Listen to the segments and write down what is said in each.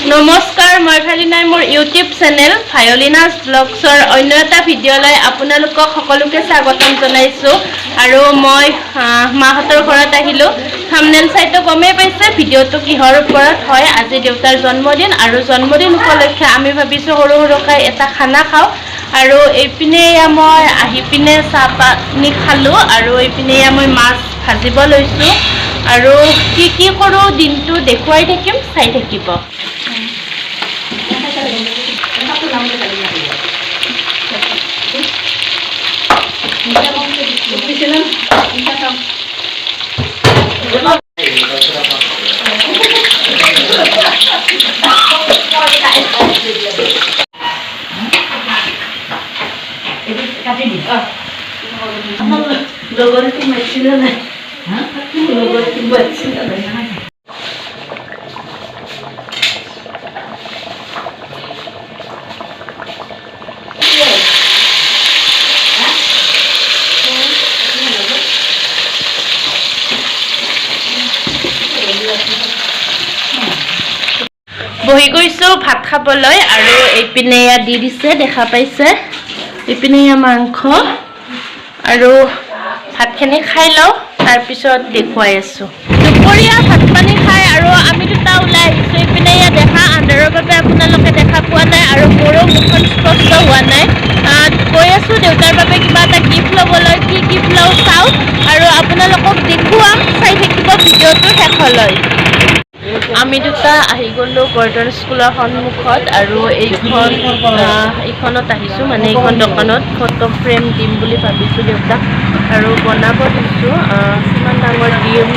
নমস্কাৰ, মই ভালিনাই মোৰ ইউটিউব চেনেল ভায়লিনাছ ব্লগছৰ অন্য এটা ভিডিঅ'লৈ আপোনালোকক সকলোকে স্বাগতম জনাইছোঁ। আৰু মই মাহঁতৰ ঘৰত আহিলোঁ। থাম্বনেইল চাইটো গমেই পাইছে ভিডিঅ'টো কিহৰ ওপৰত হয়। আজি দেউতাৰ জন্মদিন আৰু জন্মদিন উপলক্ষে আমি ভাবিছোঁ সৰু সৰুকৈ এটা খানা খাওঁ। আৰু এইপিনে মই আহি পিনে চাহ পানী খালোঁ আৰু এইপিনে মই মাছ ভাজিব লৈছোঁ। আৰু কি কৰোঁ দিনটো দেখুৱাই থাকিম, চাই থাকিব। বহি গৈছোঁ ভাত খাবলৈ আৰু এইপিনে দি দিছে দেখা পাইছে। এইপিনে মাংস আৰু ভাতখিনি খাই লওঁ, তাৰপিছত দেখুৱাই আছোঁ। দুপৰীয়া ভাত পানী খাই আৰু আমি দুটা ওলাই আহিছোঁ। এইপিনে দেখা আন্ধাৰৰ বাবে আপোনালোকে দেখা পোৱা নাই আৰু মোৰো মুখখন স্পষ্ট হোৱা নাই। গৈ আছোঁ দেউতাৰ বাবে কিবা এটা গিফ্ট ল'বলৈ। কি গিফ্ট লওঁ চাওঁ আৰু আপোনালোকক দেখুৱাম, চাই থাকিব ভিডিঅ'টো শেষলৈ। আমি দুটা আহি গ'লোঁ গৰ্ডন স্কুলৰ সন্মুখত আৰু এইখনত আহিছোঁ, মানে এইখন দোকানত ফটো ফ্ৰেম দিম বুলি ভাবিছোঁ দেউতাক আৰু বনাব দিছোঁ। কিমান ডাঙৰ দিম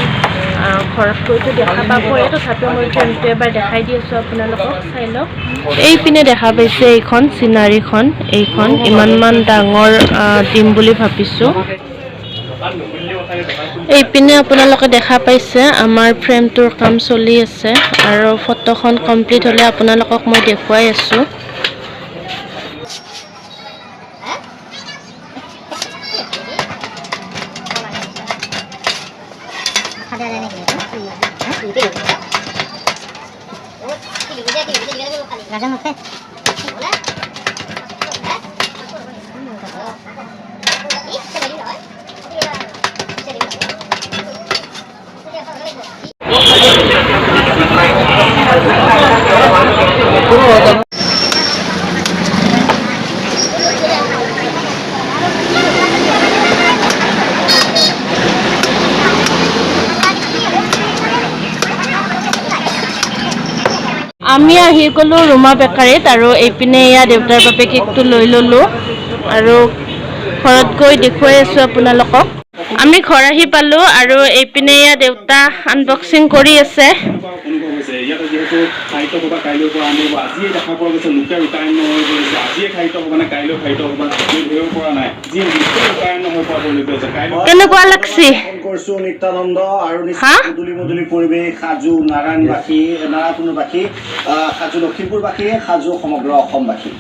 ঘৰত গৈতো দেখা পাবই, তথাপিও মই ফ্ৰেমটো এবাৰ দেখাই দি আছোঁ আপোনালোকক, চাই লওক। এইপিনে দেখা পাইছে এইখন চিনাৰীখন, এইখন ইমানমান ডাঙৰ দিম বুলি ভাবিছোঁ। এইপিনে আপোনালোকে দেখা পাইছে আমাৰ ফ্ৰেমটোৰ কাম চলি আছে আৰু ফটোখন কমপ্লিট হ'লে আপোনালোকক মই দেখুৱাই আছোঁ। আমি আহি গ'লোঁ ৰুমা বেকাৰীত আৰু এইপিনে দেউতাৰ বাবে কেকটো লৈ ল'লোঁ আৰু ঘৰত গৈ দেখুৱাই আছোঁ আপোনালোকক। আমি ঘৰ আহি পালোঁ আৰু এইপিনে দেউতা আনবক্সিং কৰি আছে। কেনেকুৱা লাগছি? নিত্যানন্দ আৰু মধুলি মধুলি পৰিৱেশ, সাজু নাৰায়ণবাসী, নাৰায়ণবাসী, সাজু লখিমপুৰবাসী, সাজু সমগ্ৰ অসমবাসী।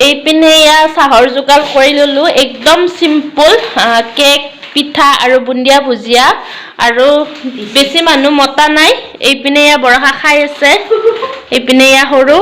এইপিনে ইয়া চাহৰ যোগাৰ কৰি ললো একদম সিম্পল কেক পিঠা আৰু বুন্দিয়া ভুজিয়া আৰু বেছি মানুহ মতা নাই এইপিনে ইয়া বৰষা খাই আছে এইপিনে ইয়া সৰু